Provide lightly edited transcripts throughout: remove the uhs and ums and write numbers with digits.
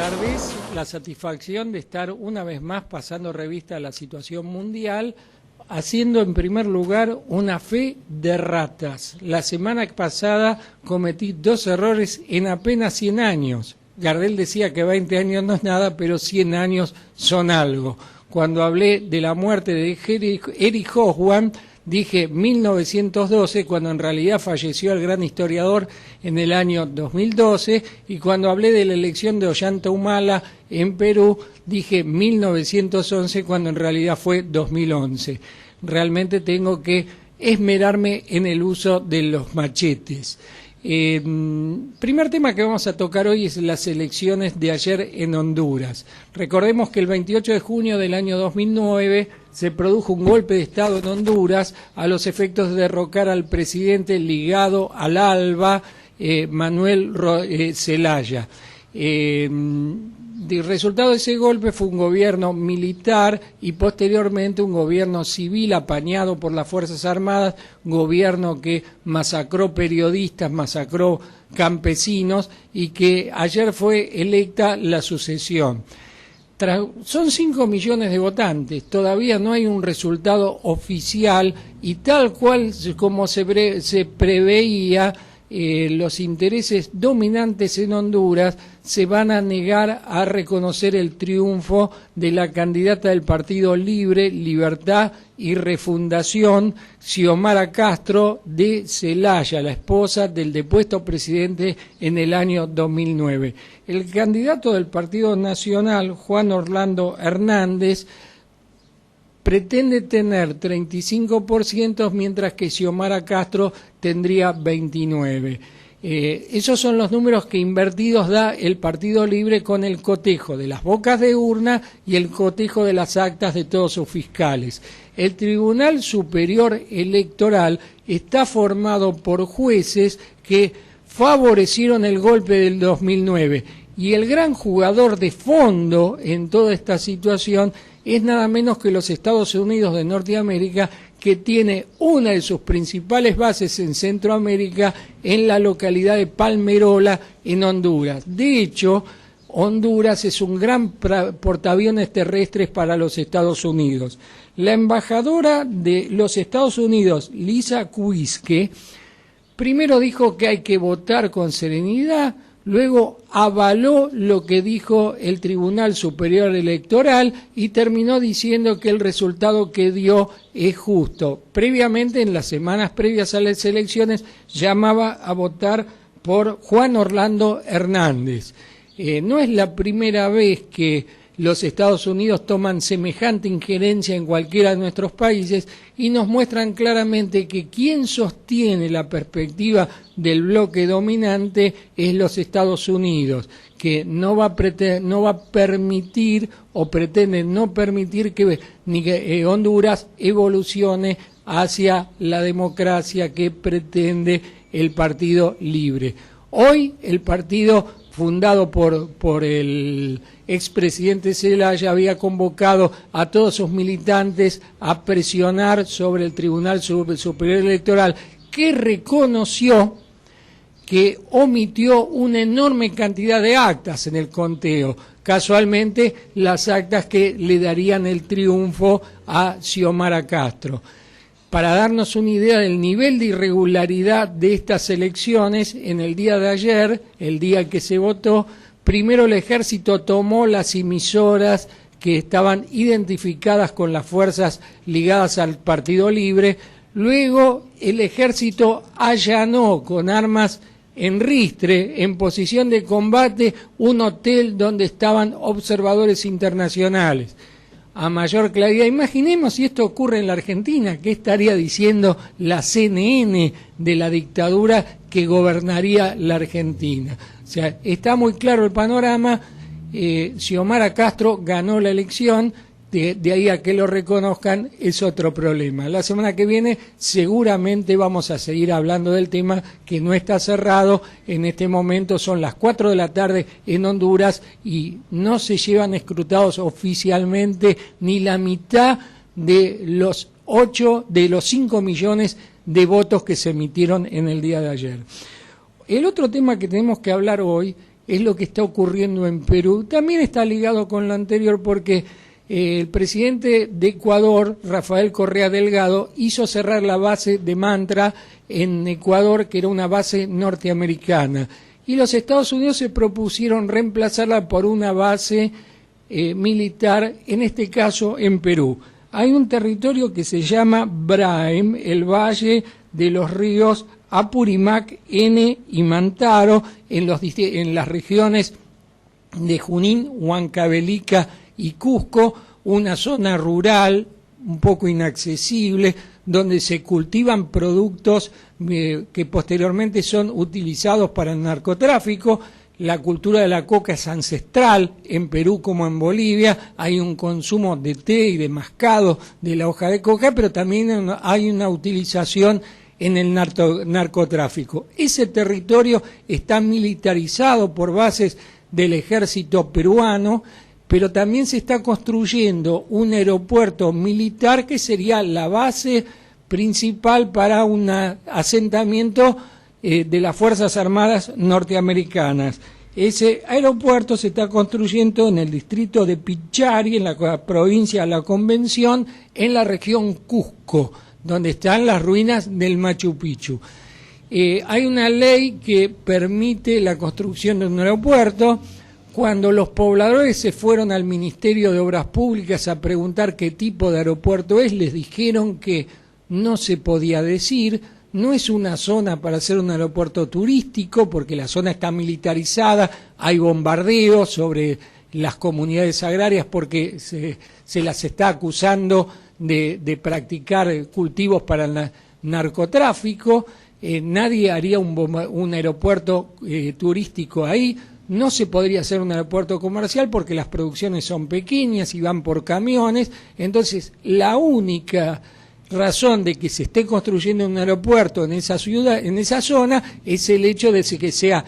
tardes. La satisfacción de estar una vez más pasando revista a la situación mundial, haciendo en primer lugar una fe de ratas. La semana pasada cometí 2 errores en apenas 100 años. Gardel decía que 20 años no es nada, pero 100 años son algo. Cuando hablé de la muerte de Eric Hobsbawm, dije 1912, cuando en realidad falleció el gran historiador en el año 2012, y cuando hablé de la elección de Ollanta Humala en Perú, dije 1911, cuando en realidad fue 2011. Realmente tengo que esmerarme en el uso de los machetes. Primer tema que vamos a tocar hoy es las elecciones de ayer en Honduras. Recordemos que el 28 de junio del año 2009 se produjo un golpe de Estado en Honduras a los efectos de derrocar al presidente ligado al ALBA, Manuel Zelaya. El resultado de ese golpe fue un gobierno militar y posteriormente un gobierno civil apañado por las Fuerzas Armadas, gobierno que masacró periodistas, masacró campesinos y que ayer fue electa la sucesión. Son 5 millones de votantes, todavía no hay un resultado oficial y tal cual como se preveía, los intereses dominantes en Honduras se van a negar a reconocer el triunfo de la candidata del Partido Libre, Libertad y Refundación, Xiomara Castro de Zelaya, la esposa del depuesto presidente en el año 2009. El candidato del Partido Nacional, Juan Orlando Hernández, pretende tener 35%, mientras que Xiomara Castro tendría 29%. Esos son los números que invertidos da el Partido Libre con el cotejo de las bocas de urna y el cotejo de las actas de todos sus fiscales. El Tribunal Superior Electoral está formado por jueces que favorecieron el golpe del 2009 y el gran jugador de fondo en toda esta situación es nada menos que los Estados Unidos de Norteamérica, que tiene una de sus principales bases en Centroamérica, en la localidad de Palmerola, en Honduras. De hecho, Honduras es un gran portaaviones terrestres para los Estados Unidos. La embajadora de los Estados Unidos, Lisa Kuiske, primero dijo que hay que votar con serenidad, luego avaló lo que dijo el Tribunal Superior Electoral y terminó diciendo que el resultado que dio es justo. Previamente, en las semanas previas a las elecciones, llamaba a votar por Juan Orlando Hernández. No es la primera vez que los Estados Unidos toman semejante injerencia en cualquiera de nuestros países y nos muestran claramente que quien sostiene la perspectiva del bloque dominante es los Estados Unidos, que no va a permitir o pretende no permitir que Honduras evolucione hacia la democracia que pretende el Partido Libre. Hoy el partido fundado por el expresidente Zelaya había convocado a todos sus militantes a presionar sobre el Tribunal Superior Electoral, que reconoció que omitió una enorme cantidad de actas en el conteo, casualmente las actas que le darían el triunfo a Xiomara Castro. Para darnos una idea del nivel de irregularidad de estas elecciones, en el día de ayer, el día que se votó, primero el ejército tomó las emisoras que estaban identificadas con las fuerzas ligadas al Partido Libre, luego el ejército allanó con armas en ristre, en posición de combate, un hotel donde estaban observadores internacionales. A mayor claridad, imaginemos si esto ocurre en la Argentina, ¿qué estaría diciendo la CNN de la dictadura que gobernaría la Argentina? O sea, está muy claro el panorama. Xiomara Castro ganó la elección, de ahí a que lo reconozcan es otro problema. La semana que viene seguramente vamos a seguir hablando del tema, que no está cerrado. En este momento son las 4 de la tarde en Honduras y no se llevan escrutados oficialmente ni la mitad de los 5 millones de votos que se emitieron en el día de ayer. El otro tema que tenemos que hablar hoy es lo que está ocurriendo en Perú. También está ligado con lo anterior porque el presidente de Ecuador, Rafael Correa Delgado, hizo cerrar la base de Mantra en Ecuador, que era una base norteamericana. Y los Estados Unidos se propusieron reemplazarla por una base militar, en este caso en Perú. Hay un territorio que se llama Braem, el Valle de los Ríos Apurímac, N y Mantaro, en las regiones de Junín, Huancavelica y Cusco, una zona rural un poco inaccesible, donde se cultivan productos que posteriormente son utilizados para el narcotráfico. La cultura de la coca es ancestral en Perú como en Bolivia, hay un consumo de té y de mascado de la hoja de coca, pero también hay una utilización en el narcotráfico. Ese territorio está militarizado por bases del ejército peruano, pero también se está construyendo un aeropuerto militar que sería la base principal para un asentamiento de las Fuerzas Armadas norteamericanas. Ese aeropuerto se está construyendo en el distrito de Pichari, en la provincia de La Convención, en la región Cusco, donde están las ruinas del Machu Picchu. Hay una ley que permite la construcción de un aeropuerto. Cuando los pobladores se fueron al Ministerio de Obras Públicas a preguntar qué tipo de aeropuerto es, les dijeron que no se podía decir. No es una zona para hacer un aeropuerto turístico, porque la zona está militarizada, hay bombardeos sobre las comunidades agrarias porque se las está acusando de practicar cultivos para el narcotráfico. Nadie haría un aeropuerto turístico ahí. No se podría hacer un aeropuerto comercial porque las producciones son pequeñas y van por camiones. Entonces, la única razón de que se esté construyendo un aeropuerto en esa ciudad, en esa zona, es el hecho de que sea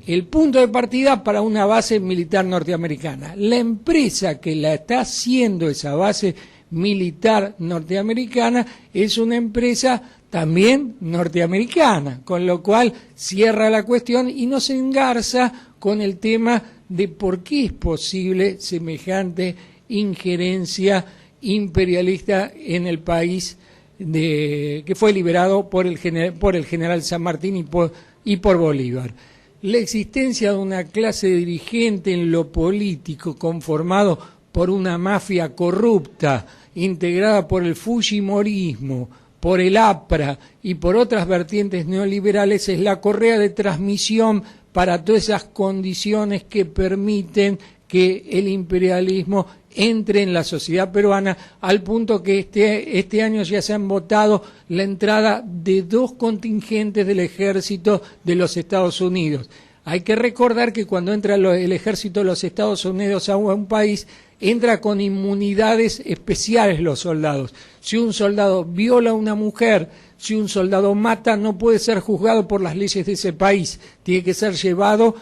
el punto de partida para una base militar norteamericana. La empresa que la está haciendo esa base militar norteamericana es una empresa también norteamericana, con lo cual cierra la cuestión y no se engarza con el tema de por qué es posible semejante injerencia imperialista en el país que fue liberado por el general San Martín y por Bolívar. La existencia de una clase dirigente en lo político conformado por una mafia corrupta integrada por el fujimorismo, por el APRA y por otras vertientes neoliberales es la correa de transmisión para todas esas condiciones que permiten que el imperialismo entre en la sociedad peruana, al punto que este año ya se han votado la entrada de 2 contingentes del ejército de los Estados Unidos. Hay que recordar que cuando entra el ejército de los Estados Unidos a un país, entra con inmunidades especiales los soldados. Si un soldado viola a una mujer, si un soldado mata, no puede ser juzgado por las leyes de ese país. Tiene que ser llevado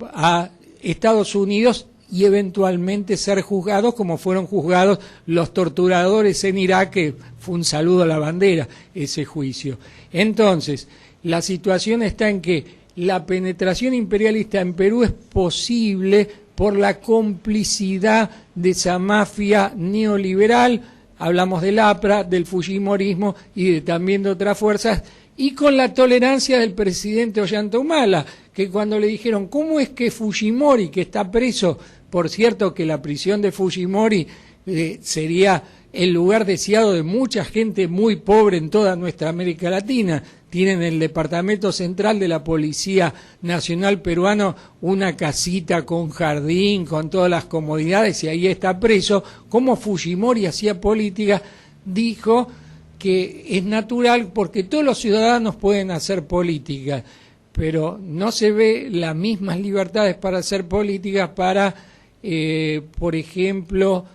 a Estados Unidos y eventualmente ser juzgados como fueron juzgados los torturadores en Irak, que fue un saludo a la bandera ese juicio. Entonces, la situación está en que la penetración imperialista en Perú es posible por la complicidad de esa mafia neoliberal, hablamos del APRA, del fujimorismo y también de otras fuerzas, y con la tolerancia del presidente Ollanta Humala, que cuando le dijeron, ¿cómo es que Fujimori, que está preso, por cierto que la prisión de Fujimori sería el lugar deseado de mucha gente muy pobre en toda nuestra América Latina? Tienen en el departamento central de la Policía Nacional Peruano una casita con jardín, con todas las comodidades, y ahí está preso. Como Fujimori hacía política, dijo que es natural porque todos los ciudadanos pueden hacer política, pero no se ve las mismas libertades para hacer política para, por ejemplo,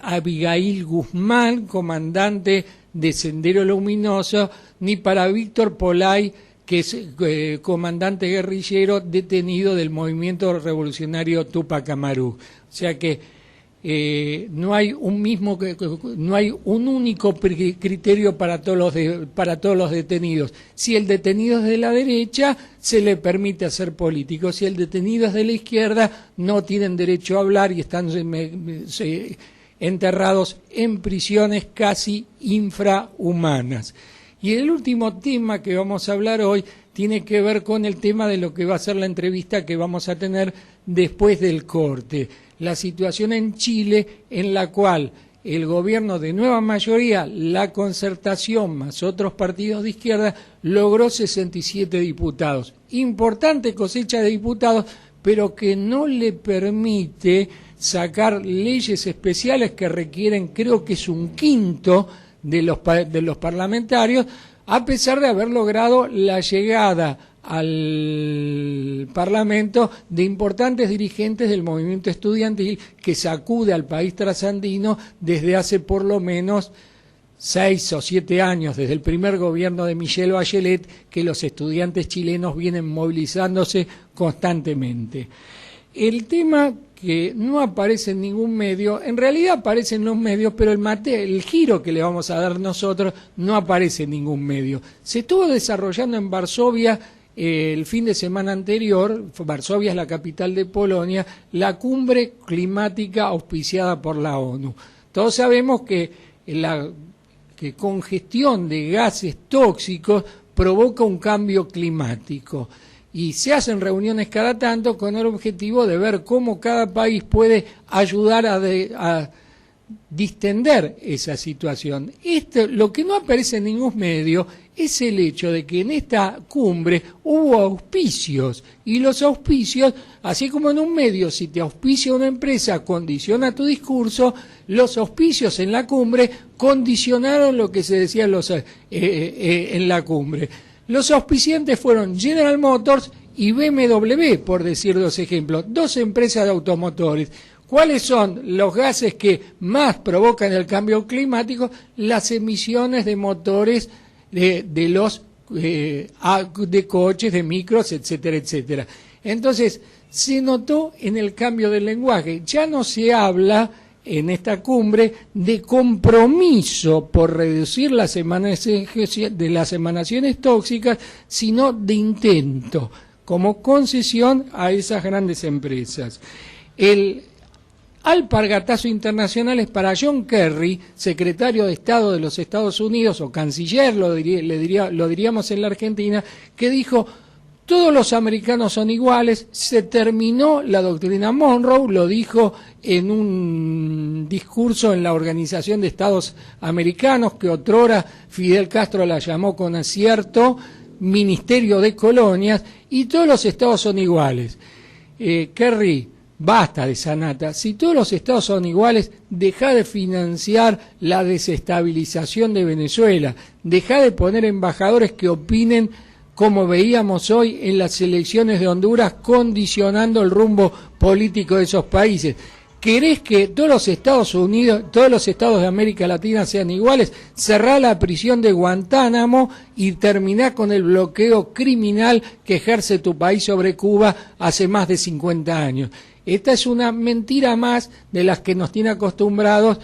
Abigail Guzmán, comandante de Sendero Luminoso, ni para Víctor Polay, que es comandante guerrillero detenido del movimiento revolucionario Tupac Amaru. O sea que no hay no hay un único criterio para todos los detenidos. Si el detenido es de la derecha, se le permite hacer político. Si el detenido es de la izquierda, no tienen derecho a hablar y están enterrados en prisiones casi infrahumanas. Y el último tema que vamos a hablar hoy tiene que ver con el tema de lo que va a ser la entrevista que vamos a tener después del corte. La situación en Chile, en la cual el gobierno de nueva mayoría, la Concertación más otros partidos de izquierda, logró 67 diputados. Importante cosecha de diputados, pero que no le permite sacar leyes especiales que requieren, creo que es un quinto de los parlamentarios, a pesar de haber logrado la llegada al Parlamento de importantes dirigentes del movimiento estudiantil que sacude al país trasandino desde hace por lo menos 6 o 7 años, desde el primer gobierno de Michelle Bachelet, que los estudiantes chilenos vienen movilizándose constantemente. El tema que no aparece en ningún medio, en realidad aparece en los medios, pero el giro que le vamos a dar nosotros no aparece en ningún medio. Se estuvo desarrollando en Varsovia el fin de semana anterior, Varsovia es la capital de Polonia, la cumbre climática auspiciada por la ONU. Todos sabemos que que congestión de gases tóxicos provoca un cambio climático. Y se hacen reuniones cada tanto con el objetivo de ver cómo cada país puede ayudar a distender esa situación. Lo que no aparece en ningún medio es el hecho de que en esta cumbre hubo auspicios, y los auspicios, así como en un medio, si te auspicia una empresa, condiciona tu discurso, los auspicios en la cumbre condicionaron lo que se decía en la cumbre. Los auspiciantes fueron General Motors y BMW, por decir dos ejemplos, dos empresas de automotores. ¿Cuáles son los gases que más provocan el cambio climático? Las emisiones de motores de coches, de micros, etcétera, etcétera. Entonces, se notó en el cambio del lenguaje. Ya no se habla en esta cumbre de compromiso por reducir las emanaciones tóxicas, sino de intento, como concesión a esas grandes empresas. El alpargatazo internacional es para John Kerry, secretario de Estado de los Estados Unidos, o canciller, lo diríamos en la Argentina, que dijo: todos los americanos son iguales, se terminó la doctrina Monroe, lo dijo en un discurso en la Organización de Estados Americanos, que otrora Fidel Castro la llamó con acierto Ministerio de Colonias, y todos los estados son iguales. Kerry, basta de sanata. Si todos los estados son iguales, deja de financiar la desestabilización de Venezuela, deja de poner embajadores que opinen como veíamos hoy en las elecciones de Honduras, condicionando el rumbo político de esos países. ¿Querés que todos los Estados Unidos, todos los estados de América Latina sean iguales? Cerrá la prisión de Guantánamo y terminá con el bloqueo criminal que ejerce tu país sobre Cuba hace más de 50 años. Esta es una mentira más de las que nos tiene acostumbrados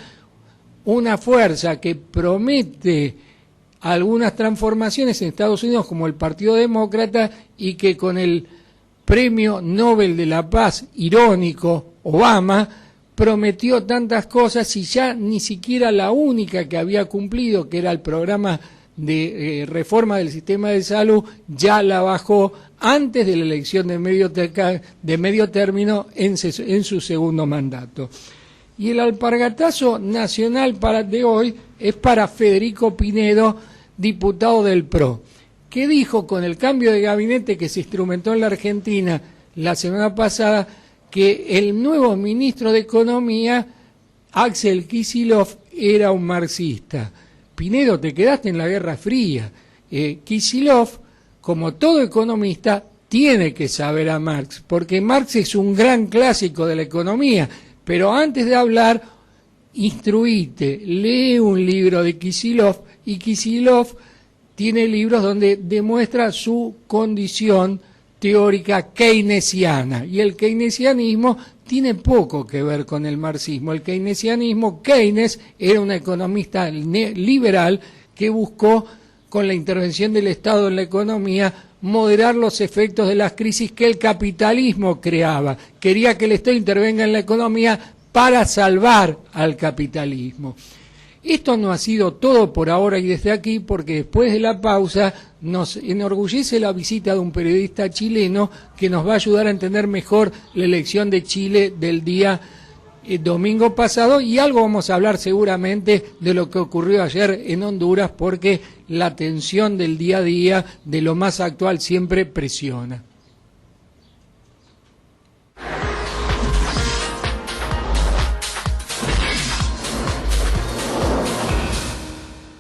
una fuerza que promete algunas transformaciones en Estados Unidos, como el Partido Demócrata, y que con el Premio Nobel de la Paz irónico Obama prometió tantas cosas y ya ni siquiera la única que había cumplido, que era el programa de reforma del sistema de salud, ya la bajó antes de la elección de medio término en su segundo mandato. Y el alpargatazo nacional de hoy es para Federico Pinedo, diputado del PRO, que dijo con el cambio de gabinete que se instrumentó en la Argentina la semana pasada que el nuevo ministro de Economía, Axel Kicillof, era un marxista. Pinedo, te quedaste en la Guerra Fría. Kicillof, como todo economista, tiene que saber a Marx, porque Marx es un gran clásico de la economía, pero antes de hablar, instruite, lee un libro de Kicillof, y Kicillof tiene libros donde demuestra su condición teórica keynesiana, y el keynesianismo tiene poco que ver con el marxismo. El keynesianismo, Keynes era un economista liberal que buscó, con la intervención del Estado en la economía, moderar los efectos de las crisis que el capitalismo creaba. Quería que el Estado intervenga en la economía para salvar al capitalismo. Esto no ha sido todo por ahora y desde aquí, porque después de la pausa nos enorgullece la visita de un periodista chileno que nos va a ayudar a entender mejor la elección de Chile del día domingo pasado, y algo vamos a hablar seguramente de lo que ocurrió ayer en Honduras, porque la tensión del día a día, de lo más actual, siempre presiona.